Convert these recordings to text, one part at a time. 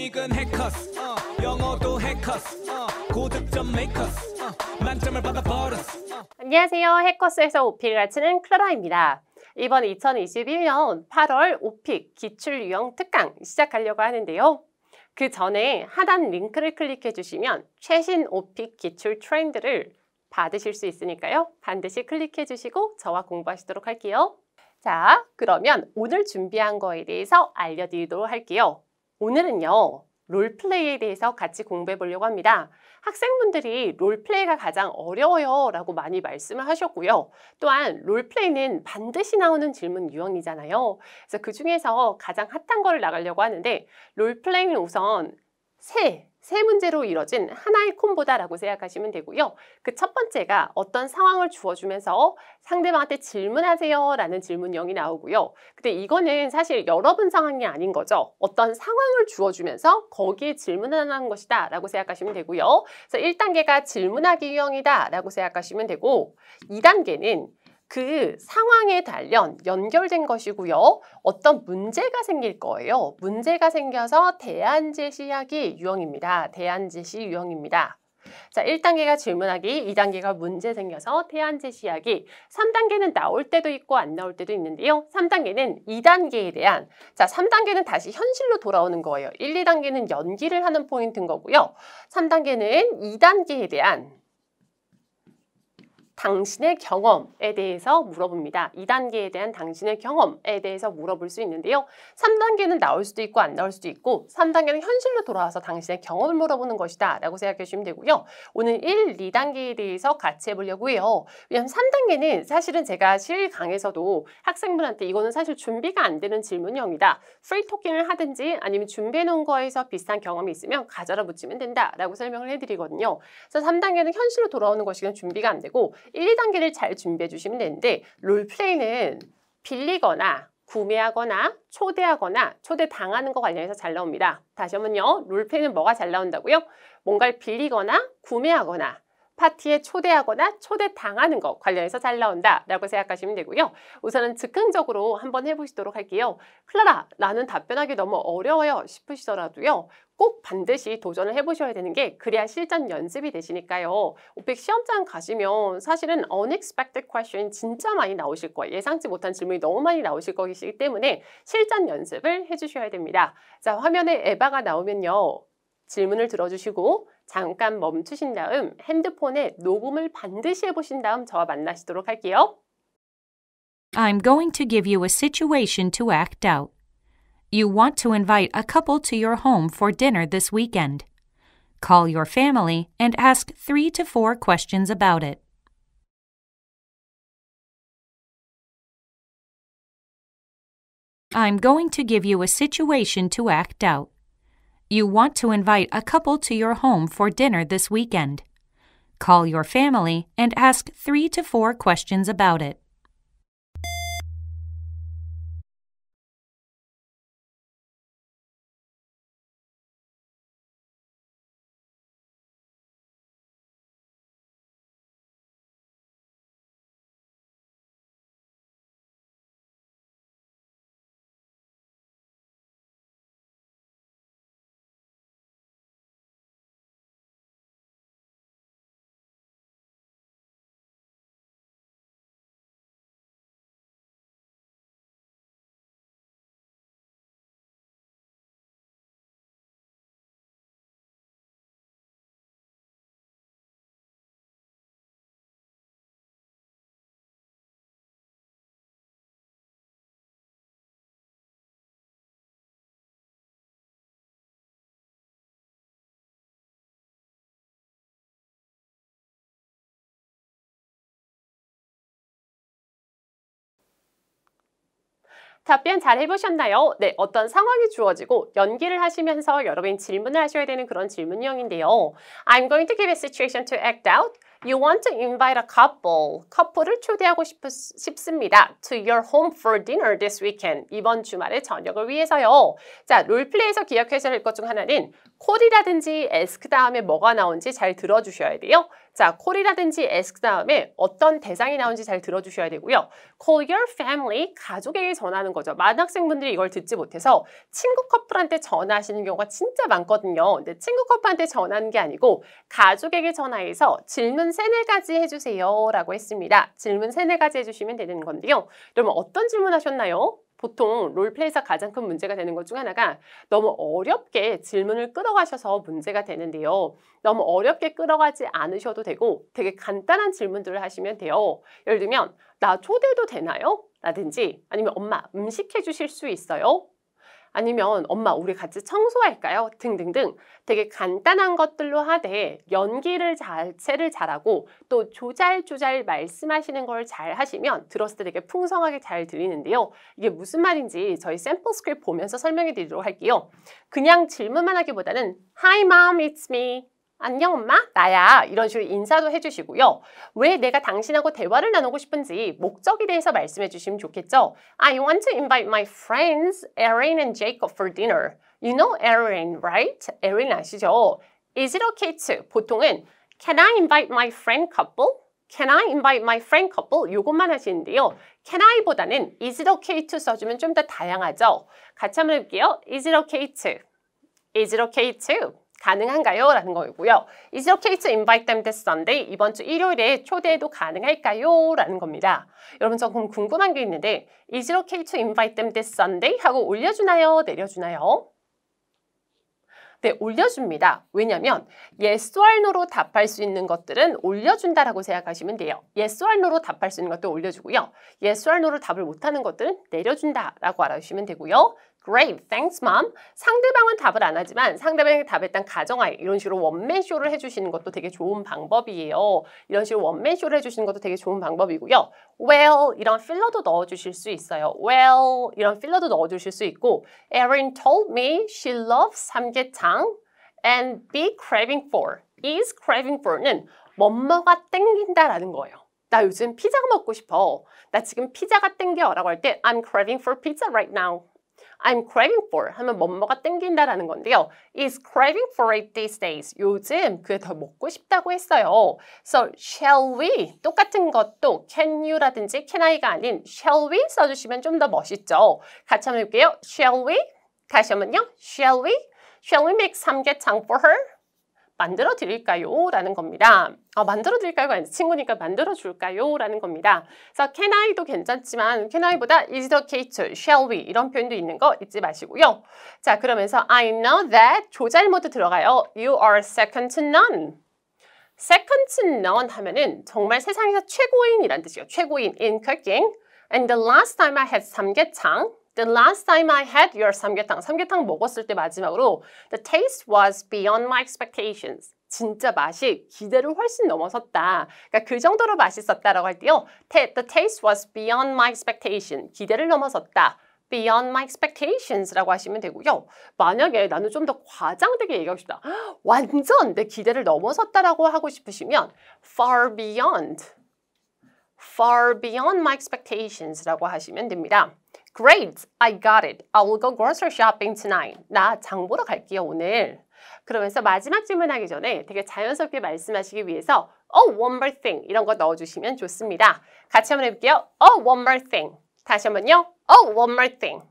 수익은 해커스 영어도 해커스 고득점 메이커스 만점을 받아버렸어. 안녕하세요. 해커스에서 오픽을 가르치는 클라라입니다. 이번 2021년 8월 오픽 기출유형 특강 시작하려고 하는데요. 그 전에 하단 링크를 클릭해 주시면 최신 오픽 기출 트렌드를 받으실 수 있으니까요. 반드시 클릭해 주시고 저와 공부하시도록 할게요. 자, 그러면 오늘 준비한 거에 대해서 알려드리도록 할게요. 오늘은요, 롤플레이에 대해서 같이 공부해 보려고 합니다. 학생분들이 롤플레이가 가장 어려워요 라고 많이 말씀을 하셨고요. 또한 롤플레이는 반드시 나오는 질문 유형이잖아요. 그래서 그 중에서 가장 핫한 거를 나가려고 하는데 롤플레이는 우선 세 문제로 이뤄진 하나의 콤보다라고 생각하시면 되고요. 그 첫 번째가 어떤 상황을 주어주면서 상대방한테 질문하세요 라는 질문형이 나오고요. 근데 이거는 사실 여러 번 상황이 아닌 거죠. 어떤 상황을 주어주면서 거기에 질문하는 것이다 라고 생각하시면 되고요. 그래서 1단계가 질문하기 유형이다 라고 생각하시면 되고 2단계는 그 상황에 관련 연결된 것이고요. 어떤 문제가 생길 거예요. 문제가 생겨서 대안 제시하기 유형입니다. 대안 제시 유형입니다. 자, 1단계가 질문하기, 2단계가 문제 생겨서 대안 제시하기, 3단계는 나올 때도 있고 안 나올 때도 있는데요. 3단계는 2단계에 대한, 자, 3단계는 다시 현실로 돌아오는 거예요. 1, 2단계는 연기를 하는 포인트인 거고요. 3단계는 2단계에 대한 당신의 경험에 대해서 물어봅니다. 2단계에 대한 당신의 경험에 대해서 물어볼 수 있는데요. 3단계는 나올 수도 있고 안 나올 수도 있고 3단계는 현실로 돌아와서 당신의 경험을 물어보는 것이다 라고 생각해 주시면 되고요. 오늘 1, 2단계에 대해서 같이 해보려고 해요. 왜냐하면 3단계는 사실은 제가 실 강에서도 학생분한테 이거는 사실 준비가 안 되는 질문형이다. 프리토킹을 하든지 아니면 준비해 놓은 거에서 비슷한 경험이 있으면 가져다 붙이면 된다 라고 설명을 해드리거든요. 그래서 3단계는 현실로 돌아오는 것이면 준비가 안 되고 1, 2단계를 잘 준비해 주시면 되는데 롤플레이는 빌리거나 구매하거나 초대하거나 초대당하는 거 관련해서 잘 나옵니다. 다시 한번요. 롤플레이는 뭐가 잘 나온다고요? 뭔가를 빌리거나 구매하거나 파티에 초대하거나 초대당하는 거 관련해서 잘 나온다 라고 생각하시면 되고요. 우선은 즉흥적으로 한번 해보시도록 할게요. 클라라, 나는 답변하기 너무 어려워요 싶으시더라도요. 꼭 반드시 도전을 해보셔야 되는 게 그래야 실전 연습이 되시니까요. 오픽 시험장 가시면 사실은 unexpected question 진짜 많이 나오실 거예요. 예상치 못한 질문이 너무 많이 나오실 거기 때문에 실전 연습을 해주셔야 됩니다. 자, 화면에 에바가 나오면요. 질문을 들어주시고 잠깐 멈추신 다음 핸드폰에 녹음을 반드시 해보신 다음 저와 만나시도록 할게요. I'm going to give you a situation to act out. You want to invite a couple to your home for dinner this weekend. Call your family and ask 3 to 4 questions about it. I'm going to give you a situation to act out. You want to invite a couple to your home for dinner this weekend. Call your family and ask 3 to 4 questions about it. 답변 잘 해보셨나요? 네, 어떤 상황이 주어지고 연기를 하시면서 여러분이 질문을 하셔야 되는 그런 질문형인데요. I'm going to give a situation to act out. You want to invite a couple. 커플을 초대하고 싶습니다. To your home for dinner this weekend. 이번 주말에 저녁을 위해서요. 자, 롤플레이에서 기억하셔야 할 것 중 하나는 콜이라든지 ask 다음에 뭐가 나온지 잘 들어주셔야 돼요. 자, call이라든지 ask 다음에 어떤 대상이 나오는지 잘 들어주셔야 되고요. call your family, 가족에게 전하는 거죠. 많은 학생분들이 이걸 듣지 못해서 친구 커플한테 전화하시는 경우가 진짜 많거든요. 근데 친구 커플한테 전하는 게 아니고 가족에게 전화해서 질문 3-4가지 해주세요 라고 했습니다. 질문 3-4가지 해주시면 되는 건데요. 그러면 어떤 질문 하셨나요? 보통 롤플레이에서 가장 큰 문제가 되는 것 중 하나가 너무 어렵게 질문을 끌어가셔서 문제가 되는데요. 너무 어렵게 끌어가지 않으셔도 되고 되게 간단한 질문들을 하시면 돼요. 예를 들면 나 초대도 되나요? 라든지 아니면 엄마 음식 해주실 수 있어요? 아니면 엄마 우리 같이 청소할까요? 등등등 되게 간단한 것들로 하되 연기를 자체를 잘하고 또 조잘조잘 말씀하시는 걸 잘 하시면 들었을 때 되게 풍성하게 잘 들리는데요. 이게 무슨 말인지 저희 샘플 스크립트 보면서 설명해 드리도록 할게요. 그냥 질문만 하기보다는 Hi mom, it's me. 안녕 엄마, 나야. 이런 식으로 인사도 해주시고요. 왜 내가 당신하고 대화를 나누고 싶은지 목적에 대해서 말씀해 주시면 좋겠죠. I want to invite my friends, Erin and Jacob for dinner. You know Erin, right? Erin 아시죠? Is it okay to? 보통은 Can I invite my friend couple? Can I invite my friend couple? 요것만 하시는데요. Can I보다는 Is it okay to 써주면 좀 더 다양하죠. 같이 한번 해볼게요. Is it okay to? Is it okay to? 가능한가요? 라는 거고요. Is it okay to invite them this Sunday? 이번 주 일요일에 초대해도 가능할까요? 라는 겁니다. 여러분 저 궁금한 게 있는데 Is it okay to invite them this Sunday? 하고 올려주나요? 내려주나요? 네, 올려줍니다. 왜냐하면 yes or no로 답할 수 있는 것들은 올려준다라고 생각하시면 돼요. yes or no로 답할 수 있는 것도 올려주고요. yes or no로 답을 못하는 것들은 내려준다라고 알아주시면 되고요. Great, thanks mom. 상대방은 답을 안 하지만 상대방이 답했던 가정하에 이런 식으로 원맨쇼를 해주시는 것도 되게 좋은 방법이에요. 이런 식으로 원맨쇼를 해주시는 것도 되게 좋은 방법이고요. Well, 이런 필러도 넣어주실 수 있어요. Well, 이런 필러도 넣어주실 수 있고 Erin told me she loves 삼계탕 and be craving for. is craving for는 뭐뭐가 땡긴다라는 거예요. 나 요즘 피자가 먹고 싶어. 나 지금 피자가 땡겨 라고 할 때 I'm craving for pizza right now. I'm craving for 하면 뭐뭐가 땡긴다라는 건데요. is craving for it these days. 요즘 그게 더 먹고 싶다고 했어요. So shall we? 똑같은 것도 can you라든지 can I가 아닌 shall we 써주시면 좀 더 멋있죠. 같이 한번 해볼게요. Shall we? 다시 한번요. Shall we? Shall we make 삼계탕 for her? 만들어 드릴까요? 라는 겁니다. 만들어 드릴까요가 아니지 친구니까 만들어 줄까요? 라는 겁니다. 그래서 can I도 괜찮지만 can I보다 is it okay to, shall we 이런 표현도 있는 거 잊지 마시고요. 자 그러면서 I know that 조잘 모드 들어가요. You are second to none. second to none 하면은 정말 세상에서 최고인이란 뜻이에요. 최고인 in cooking. And the last time I had 삼계탕 The last time I had your 삼계탕, 삼계탕 먹었을 때 마지막으로 The taste was beyond my expectations. 진짜 맛이 기대를 훨씬 넘어섰다. 그러니까 그 정도로 맛있었다라고 할 때요. The taste was beyond my expectation. 기대를 넘어섰다. Beyond my expectations라고 하시면 되고요. 만약에 나는 좀 더 과장되게 얘기하고 싶다. 완전 내 기대를 넘어섰다라고 하고 싶으시면 far beyond my expectations라고 하시면 됩니다. Great, I got it. I will go grocery shopping tonight. 나 장 보러 갈게요, 오늘. 그러면서 마지막 질문하기 전에 되게 자연스럽게 말씀하시기 위해서 one more thing 이런 거 넣어주시면 좋습니다. 같이 한번 해볼게요. one more thing. 다시 한번요. one more thing.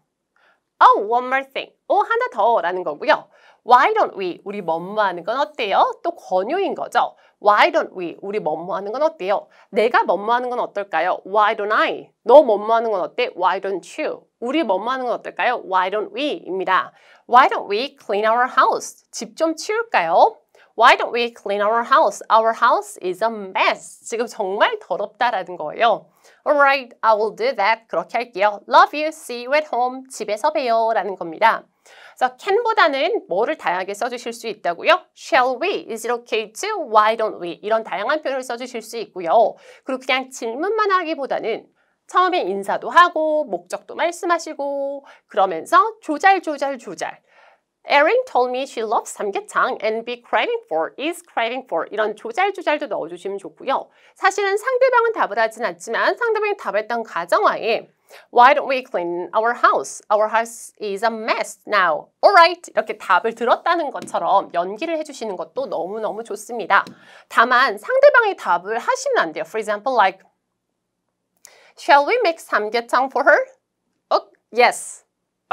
one more thing. 하나 더 라는 거고요. Why don't we? 우리 뭐뭐 하는 건 어때요? 또 권유인 거죠. Why don't we? 우리 뭐뭐 하는 건 어때요? 내가 뭐뭐 하는 건 어떨까요? Why don't I? 너 뭐뭐 하는 건 어때? Why don't you? 우리 뭐뭐 하는 건 어떨까요? Why don't we? 입니다. Why don't we clean our house? 집 좀 치울까요? Why don't we clean our house? Our house is a mess. 지금 정말 더럽다라는 거예요. Alright, I will do that. 그렇게 할게요. Love you. See you at home. 집에서 봬요. 라는 겁니다. 그래서 can보다는 뭐를 다양하게 써주실 수 있다고요? Shall we? Is it okay to? Why don't we? 이런 다양한 표현을 써주실 수 있고요. 그리고 그냥 질문만 하기보다는 처음에 인사도 하고 목적도 말씀하시고 그러면서 조잘. Erin told me she loves 삼계탕 and be craving for, is craving for 이런 조잘도 넣어주시면 좋고요. 사실은 상대방은 답을 하진 않지만 상대방이 답했던 가정하에 Why don't we clean our house? Our house is a mess now. Alright. 이렇게 답을 들었다는 것처럼 연기를 해주시는 것도 너무너무 좋습니다. 다만 상대방이 답을 하시면 안 돼요. For example, like, Shall we make 삼계탕 for her? Oh, yes.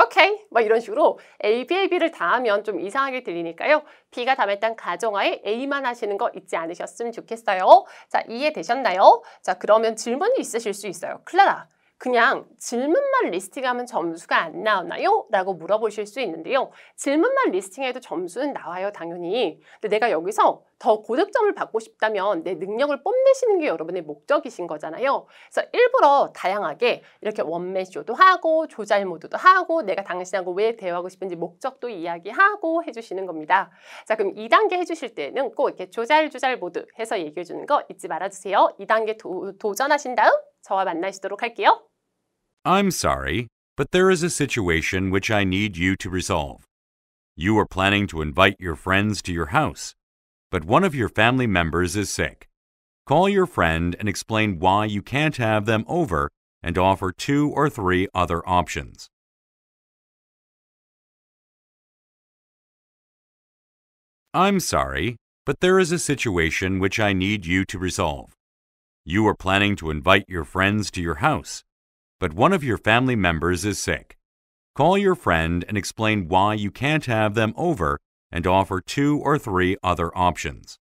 Okay. 뭐 이런 식으로 A, B, A, B를 다 하면 좀 이상하게 들리니까요. B가 답했던 가정하에 A만 하시는 거 잊지 않으셨으면 좋겠어요. 자, 이해되셨나요? 자, 그러면 질문이 있으실 수 있어요. 클라라, 그냥 질문만 리스팅하면 점수가 안 나오나요? 라고 물어보실 수 있는데요. 질문만 리스팅해도 점수는 나와요, 당연히. 근데 내가 여기서 더 고득점을 받고 싶다면 내 능력을 뽐내시는 게 여러분의 목적이신 거잖아요. 그래서 일부러 다양하게 이렇게 원맨쇼도 하고 조잘 모드도 하고 내가 당신하고 왜 대화하고 싶은지 목적도 이야기하고 해주시는 겁니다. 자, 그럼 2단계 해주실 때는 꼭 이렇게 조잘 모드 해서 얘기해 주는 거 잊지 말아주세요. 2단계 도전하신 다음 저와 만나시도록 할게요. I'm sorry, but there is a situation which I need you to resolve. You are planning to invite your friends to your house, but one of your family members is sick. Call your friend and explain why you can't have them over and offer 2 or 3 other options. I'm sorry, but there is a situation which I need you to resolve. You are planning to invite your friends to your house, but one of your family members is sick. Call your friend and explain why you can't have them over and offer 2 or 3 other options.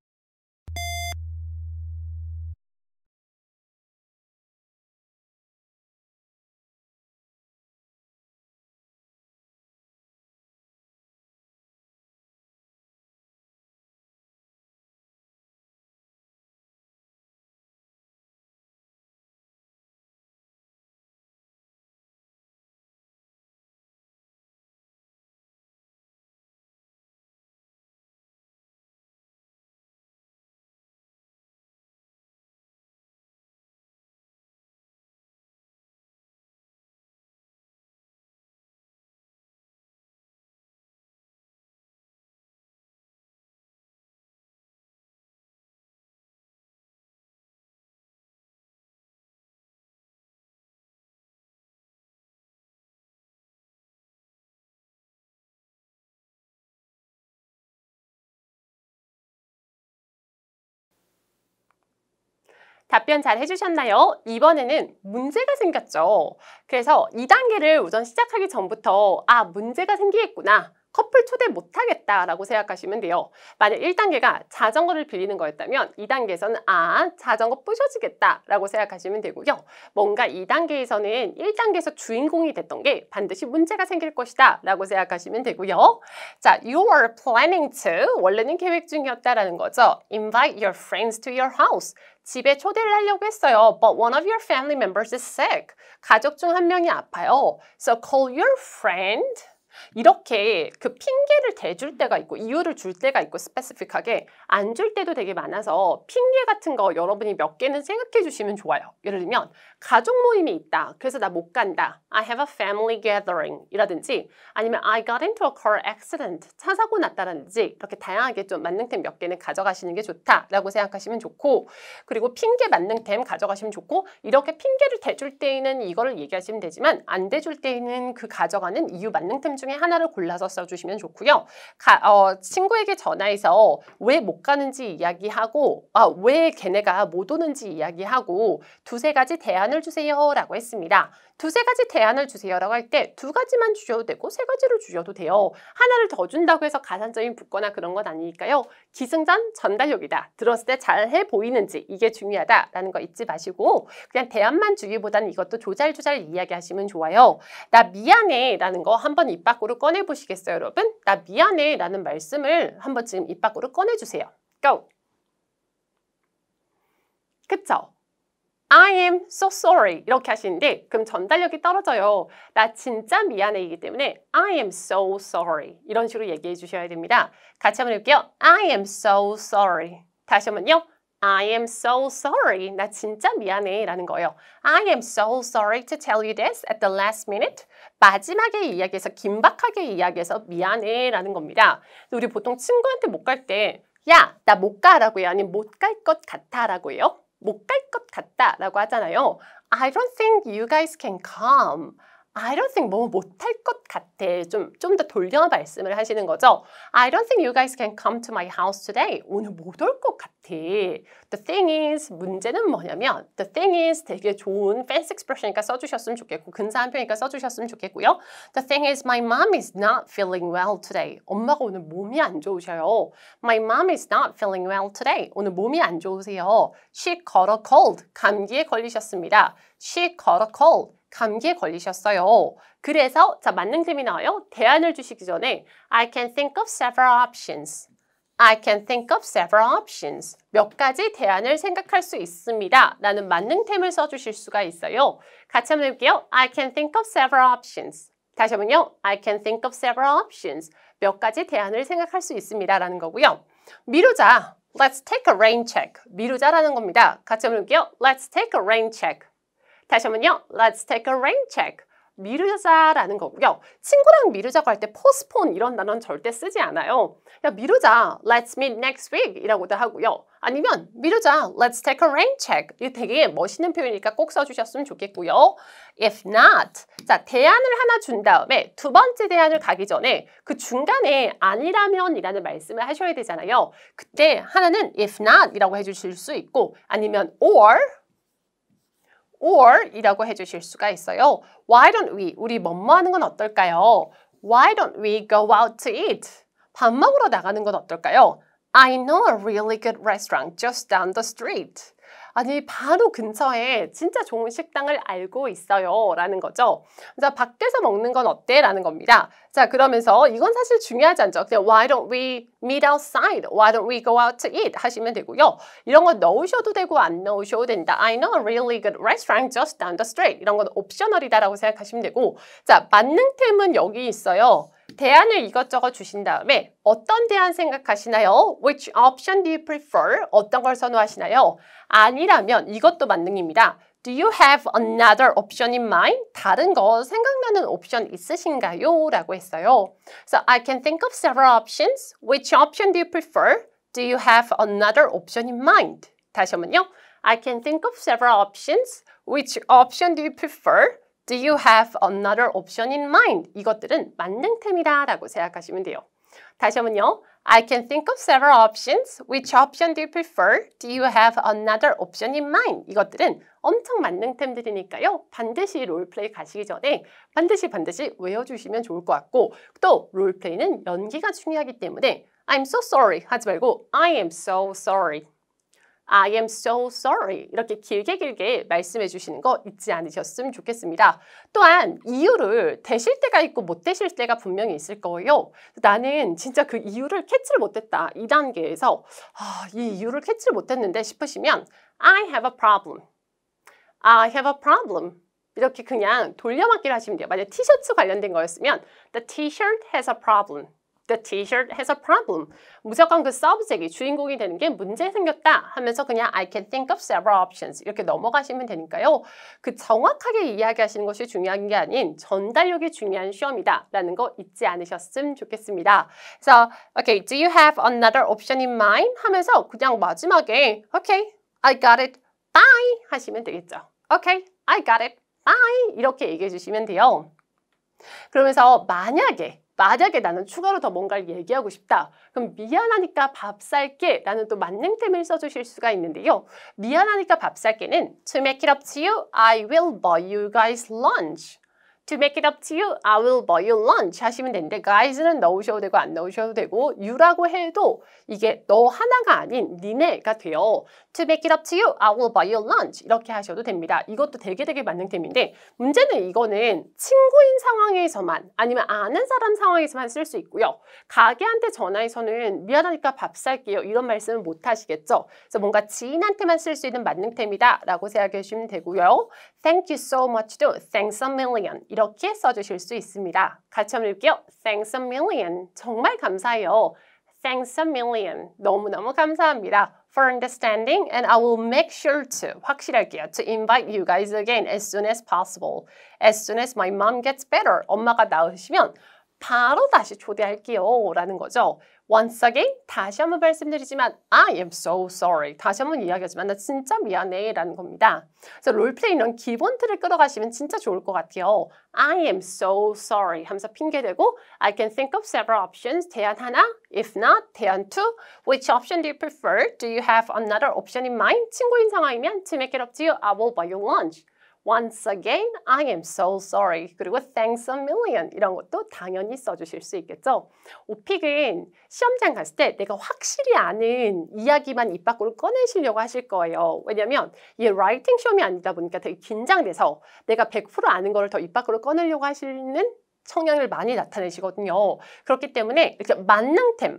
답변 잘 해주셨나요? 이번에는 문제가 생겼죠. 그래서 2단계를 우선 시작하기 전부터 문제가 생기겠구나. 커플 초대 못하겠다라고 생각하시면 돼요. 만약 1단계가 자전거를 빌리는 거였다면 2단계에서는 자전거 부셔지겠다라고 생각하시면 되고요. 뭔가 2단계에서는 1단계에서 주인공이 됐던 게 반드시 문제가 생길 것이다 라고 생각하시면 되고요. 자, you are planning to 원래는 계획 중이었다라는 거죠. Invite your friends to your house. 집에 초대를 하려고 했어요. But one of your family members is sick. 가족 중 한 명이 아파요. So call your friend. 이렇게 그 핑계를 대줄 때가 있고 이유를 줄 때가 있고 스페시픽하게 안 줄 때도 되게 많아서 핑계 같은 거 여러분이 몇 개는 생각해 주시면 좋아요. 예를 들면 가족 모임이 있다. 그래서 나 못 간다. I have a family gathering 이라든지 아니면 I got into a car accident. 차 사고 났다라든지 이렇게 다양하게 좀 만능템 몇 개는 가져가시는 게 좋다라고 생각하시면 좋고 그리고 핑계 만능템 가져가시면 좋고 이렇게 핑계를 대줄 때에는 이거를 얘기하시면 되지만 안 대줄 때에는 그 가져가는 이유 만능템 중에 하나를 골라서 써주시면 좋고요. 친구에게 전화해서 왜 못 가는지 이야기하고 왜 걔네가 못 오는지 이야기하고 2-3가지 대안을 주세요 라고 했습니다. 2-3가지 대안을 주세요 라고 할 때 2가지만 주셔도 되고 3가지를 주셔도 돼요. 하나를 더 준다고 해서 가산점이 붙거나 그런 건 아니니까요. 기승전 전달력이다. 들었을 때 잘해 보이는지 이게 중요하다라는 거 잊지 마시고 그냥 대안만 주기보다는 이것도 조잘조잘 이야기하시면 좋아요. 나 미안해 라는 거 한번 입 밖으로 꺼내보시겠어요 여러분? 나 미안해 라는 말씀을 한번 지금 입 밖으로 꺼내주세요. Go! 그쵸? I am so sorry 이렇게 하시는데 그럼 전달력이 떨어져요. 나 진짜 미안해 이기 때문에 I am so sorry 이런 식으로 얘기해 주셔야 됩니다. 같이 한번 해볼게요. I am so sorry. 다시 한번요. I am so sorry. 나 진짜 미안해 라는 거예요. I am so sorry to tell you this at the last minute. 마지막에 이야기해서 긴박하게 이야기해서 미안해 라는 겁니다. 우리 보통 친구한테 못 갈 때 야, 나 못 가라고 해요. 아니면 못 갈 것 같아 라고 해요. 못 갈 것 같다 라고 하잖아요. I don't think you guys can come. I don't think 뭐 못할 것 같아. 좀 더 돌려 말씀을 하시는 거죠. I don't think you guys can come to my house today. 오늘 못 올 것 같아. The thing is, 문제는 뭐냐면 the thing is 되게 좋은 fancy expression이니까 써주셨으면 좋겠고 근사한 표현이니까 써주셨으면 좋겠고요. The thing is, my mom is not feeling well today. 엄마가 오늘 몸이 안 좋으셔요. My mom is not feeling well today. 오늘 몸이 안 좋으세요. She caught a cold. 감기에 걸리셨습니다. She caught a cold. 감기에 걸리셨어요. 그래서 자 만능템이 나와요. 대안을 주시기 전에 I can think of several options. I can think of several options. 몇 가지 대안을 생각할 수 있습니다. 라는 만능템을 써주실 수가 있어요. 같이 한번 해볼게요. I can think of several options. 다시 한번요. I can think of several options. 몇 가지 대안을 생각할 수 있습니다. 라는 거고요. 미루자. Let's take a rain check. 미루자라는 겁니다. 같이 한번 해볼게요. Let's take a rain check. 다시 한번요. Let's take a rain check. 미루자라는 거고요. 친구랑 미루자고 할 때 postpone 이런 단어는 절대 쓰지 않아요. 야, 미루자. Let's meet next week 이라고도 하고요. 아니면 미루자. Let's take a rain check. 이게 되게 멋있는 표현이니까 꼭 써주셨으면 좋겠고요. If not. 자, 대안을 하나 준 다음에 두 번째 대안을 가기 전에 그 중간에 아니라면 이라는 말씀을 하셔야 되잖아요. 그때 하나는 if not 이라고 해주실 수 있고 아니면 or 이라고 해주실 수가 있어요. Why don't we? 우리 뭐뭐 하는 건 어떨까요? Why don't we go out to eat? 밥 먹으러 나가는 건 어떨까요? I know a really good restaurant just down the street. 아니 바로 근처에 진짜 좋은 식당을 알고 있어요 라는 거죠. 자, 밖에서 먹는 건 어때? 라는 겁니다. 자, 그러면서 이건 사실 중요하지 않죠. 그냥 Why don't we meet outside? Why don't we go out to eat? 하시면 되고요. 이런 건 넣으셔도 되고 안 넣으셔도 된다. I know a really good restaurant just down the street. 이런 건 옵셔널이다 라고 생각하시면 되고 자, 만능템은 여기 있어요. 대안을 이것저것 주신 다음에 어떤 대안 생각하시나요? Which option do you prefer? 어떤 걸 선호하시나요? 아니라면 이것도 만능입니다. Do you have another option in mind? 다른 거 생각나는 옵션 있으신가요? 라고 했어요. So I can think of several options. Which option do you prefer? Do you have another option in mind? 다시 한번요. I can think of several options. Which option do you prefer? Do you have another option in mind? 이것들은 만능템이다 라고 생각하시면 돼요. 다시 한번요. I can think of several options. Which option do you prefer? Do you have another option in mind? 이것들은 엄청 만능템들이니까요. 반드시 롤플레이 가시기 전에 반드시 외워주시면 좋을 것 같고 또 롤플레이는 연기가 중요하기 때문에 I'm so sorry 하지 말고 I am so sorry. I am so sorry. 이렇게 길게 말씀해 주시는 거 잊지 않으셨으면 좋겠습니다. 또한 이유를 대실 때가 있고 못 대실 때가 분명히 있을 거예요. 나는 진짜 그 이유를 캐치를 못했다. 이 단계에서 이 이유를 캐치를 못했는데 싶으시면 I have a problem. I have a problem. 이렇게 그냥 돌려막기를 하시면 돼요. 만약 티셔츠 관련된 거였으면 The t-shirt has a problem. The t-shirt has a problem. 무조건 그 subject이 주인공이 되는 게 문제 생겼다 하면서 그냥 I can think of several options 이렇게 넘어가시면 되니까요. 그 정확하게 이야기하시는 것이 중요한 게 아닌 전달력이 중요한 시험이다 라는 거 잊지 않으셨으면 좋겠습니다. 그래서 okay, do you have another option in mind? 하면서 그냥 마지막에 okay, I got it, bye 하시면 되겠죠. Okay, I got it, bye 이렇게 얘기해 주시면 돼요. 그러면서 만약에 나는 추가로 더 뭔가를 얘기하고 싶다. 그럼 미안하니까 밥 살게 라는 또 만능템을 써주실 수가 있는데요. 미안하니까 밥 살게는 To make it up to you, I will buy you guys lunch. To make it up to you, I will buy you lunch 하시면 되는데 guys는 넣으셔도 되고 안 넣으셔도 되고 you라고 해도 이게 너 하나가 아닌 니네가 돼요. To make it up to you, I will buy you lunch 이렇게 하셔도 됩니다. 이것도 되게 만능템인데 문제는 이거는 친구인 상황에서만 아니면 아는 사람 상황에서만 쓸 수 있고요. 가게한테 전화해서는 미안하니까 밥 살게요 이런 말씀은 못 하시겠죠. 그래서 뭔가 지인한테만 쓸 수 있는 만능템이다 라고 생각해 주시면 되고요. Thank you so much도 thanks a million 이렇게 써주실 수 있습니다. 같이 한번 읽을게요. Thanks a million. 정말 감사해요. Thanks a million. 너무너무 감사합니다. For understanding and I will make sure to 확실할게요. To invite you guys again as soon as possible. As soon as my mom gets better. 엄마가 나으시면 바로 다시 초대할게요 라는 거죠. Once again, 다시 한번 말씀드리지만 I am so sorry. 다시 한번 이야기하지만 나 진짜 미안해 라는 겁니다. 그래서 롤플레이 이런 기본 틀을 끌어가시면 진짜 좋을 것 같아요. I am so sorry 하면서 핑계대고 I can think of several options. 대안 하나, if not, 대안 two. Which option do you prefer? Do you have another option in mind? 친구인 상황이면 to make it up to you, I will buy you lunch. Once again, I am so sorry. 그리고 thanks a million 이런 것도 당연히 써주실 수 있겠죠. 오픽은 시험장 갔을 때 내가 확실히 아는 이야기만 입 밖으로 꺼내시려고 하실 거예요. 왜냐면 이게 라이팅 시험이 아니다 보니까 되게 긴장돼서 내가 100% 아는 거를 더 입 밖으로 꺼내려고 하시는 성향을 많이 나타내시거든요. 그렇기 때문에 이렇게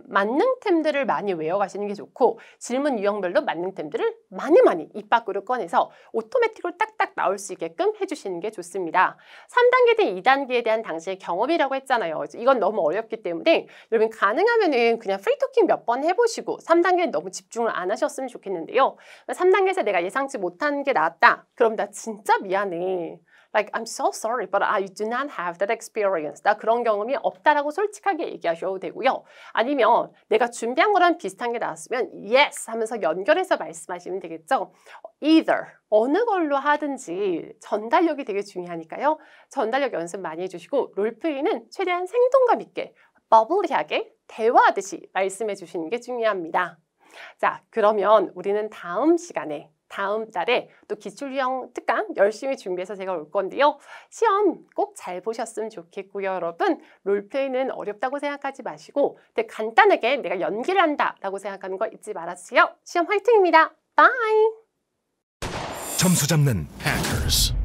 만능템들을 많이 외워가시는 게 좋고 질문 유형별로 만능템들을 많이 입 밖으로 꺼내서 오토매틱으로 딱딱 나올 수 있게끔 해주시는 게 좋습니다. 3단계 대 2단계에 대한 당시의 경험이라고 했잖아요. 이건 너무 어렵기 때문에 여러분 가능하면은 그냥 프리토킹 몇 번 해보시고 3단계는 너무 집중을 안 하셨으면 좋겠는데요. 3단계에서 내가 예상치 못한 게 나왔다. 그럼 나 진짜 미안해. Like, I'm so sorry, but I do not have that experience. 나 그런 경험이 없다라고 솔직하게 얘기하셔도 되고요. 아니면 내가 준비한 거랑 비슷한 게 나왔으면 yes 하면서 연결해서 말씀하시면 되겠죠. Either, 어느 걸로 하든지 전달력이 되게 중요하니까요. 전달력 연습 많이 해주시고 롤플레이는 최대한 생동감 있게, 버블리하게 대화하듯이 말씀해 주시는 게 중요합니다. 자, 그러면 우리는 다음 시간에 다음 달에 또 기출유형 특강 열심히 준비해서 제가 올 건데요. 시험 꼭 잘 보셨으면 좋겠고요, 여러분. 롤플레이는 어렵다고 생각하지 마시고 되게 간단하게 내가 연기를 한다라고 생각하는 거 잊지 말아주세요. 시험 화이팅입니다. 바이! 점수 잡는 Hackers.